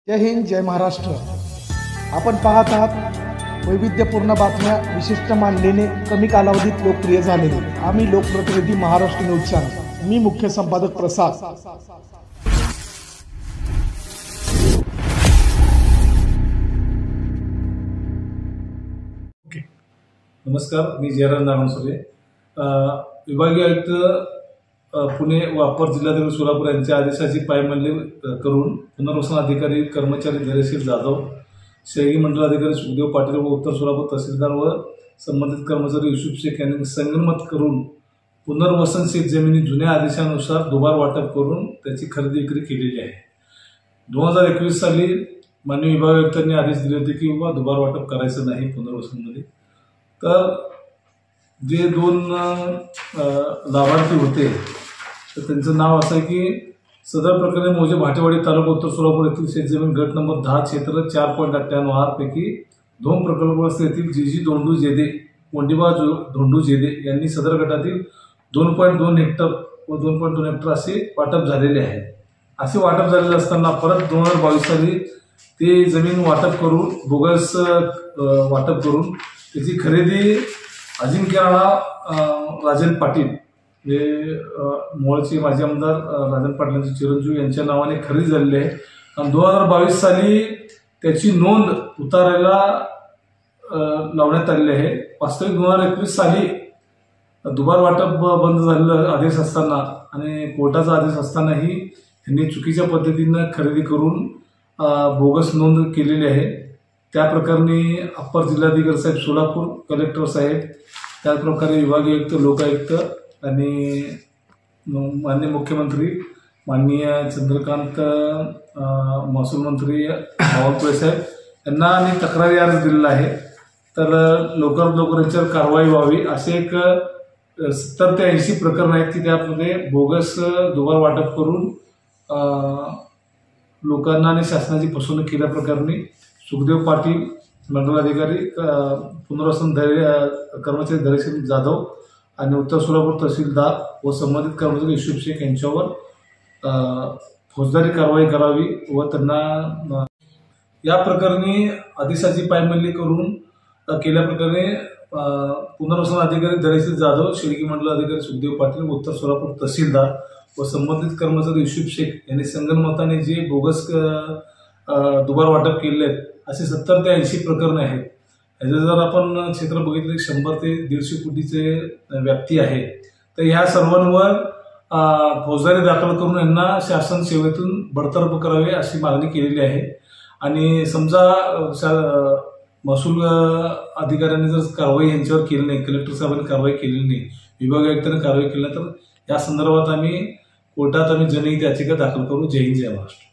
जय हिंद, जय महाराष्ट्र। आपण पाहत आहात वैविध्यपूर्ण बातम्या विशिष्ट मानलेले कमी कालावधीत लोकप्रिय झालेले आम्ही लोकप्रतिनिधी महाराष्ट्र न्यूज चॅनल। मी मुख्य संपादक प्रसाद। नमस्कार, मी जयराम नारायणसुरे, विभागीय आयुक्त पुणे व अप्पर जिल्हाधिकारी सोलापूर यांच्या आदेशाची पायमल्ली करून पुनर्वसन अधिकारी कर्मचारी धैर्यशील जाधव, शेळगी मंडल अधिकारी सुखदेव पाटील व उत्तर सोलापूर तहसीलदार व संबंधित कर्मचारी युसुफ शेख यांनी संगनमत करून पुनर्वसन शेत जमिनी जुन्या आदेशानुसार दुबार वाटप करून त्याची खरेदी विक्री केलेली आहे। 2021 साली माननीय विभागीय आयुक्तांनी आदेश दिले होते की बाबा दुबार वाटप करायचं नाही पुनर्वसनमध्ये। तर जे दोन लाभार्थी होते तर त्यांचं नाव असं आहे की सदर प्रकरणी मौजे भाटेवाडी तालुका उत्तर सोलापूर येथील शेतजमीन गट नंबर 10 क्षेत्र 4.98 आर पैकी 2 प्रकल्पग्रस्त येथील जीजी धोंडू जेदे कोंडीबा धोंडू जेदे यांनी सदर गटातील 2.2 हेक्टर व 2.2 हेक्टर असे वाटप झालेले आहे। असे वाटप झालेले असताना परत 2022 साली ते जमीन वाटप करून बोगस वाटप करून त्याची खरेदी अजिंक्य राणा राजन पाटील हे मोळचे माजी आमदार राजन पाटलांचे चिरंजीव यांच्या नावाने खरेदी झालेली आहे आणि 2022 साली त्याची नोंद उतारायला लावण्यात आलेली आहे। वास्तविक 2021 साली दुबार वाटप बंद झालेलं आदेश असताना आणि कोर्टाचा आदेश असतानाही त्यांनी चुकीच्या पद्धतीनं खरेदी करून बोगस नोंद केलेली आहे। त्या प्रकरणी अप्पर जिल्हाधिकारी साहेब सोलापूर, कलेक्टर साहेब, त्याचप्रकारे विभागीय आयुक्त, लोकायुक्त आणि माननीय मुख्यमंत्री माननीय चंद्रकांत महसूल मंत्री बावनकुळे साहेब यांना आणि तक्रारी अर्ज दिलेला आहे। तर लवकरात लवकर याच्यावर कारवाई व्हावी असे एक 70 ते 80 प्रकरण आहेत की त्यामध्ये बोगस दुबार वाटप करून लोकांना आणि शासनाची फसवणूक केल्याप्रकरणी सुखदेव पाटील मंडलाधिकारी, पुनर्वसन कर्मचारी धैर्यशील जाधव आणि उत्तर सोलापूर तहसीलदार व संबंधित कर्मचारी युसुफ शेख यांच्यावर फौजदारी कारवाई करावी व त्यांना या प्रकरणी आदेशाची पायमल्ली करून केल्याप्रकरणी पुनर्वसन अधिकारी धैर्यशील जाधव, शेळगी मंडल अधिकारी सुखदेव पाटील व उत्तर सोलापूर तहसीलदार व संबंधित कर्मचारी युसुफ शेख यांनी संगनमताने जे बोगस दुबार वाटप केले आहेत असे 70 ते 80 प्रकरणे आहेत। याचं जर आपण क्षेत्र बघितलं 100 ते 150 कोटीचे व्याप्ती आहे। तर ह्या सर्वांवर फौजदारी दाखल करून यांना शासन सेवेतून बडतर्फ करावे अशी मागणी केलेली आहे। आणि समजा महसूल अधिकाऱ्यांनी जर कारवाई यांच्यावर केली नाही, कलेक्टर साहेबांनी कारवाई केलेली नाही, विभागीय आयुक्तांनी कारवाई केली नाही, तर या संदर्भात आम्ही कोर्टात जनहित याचिका दाखल करू। जय हिंद, जय महाराष्ट्र।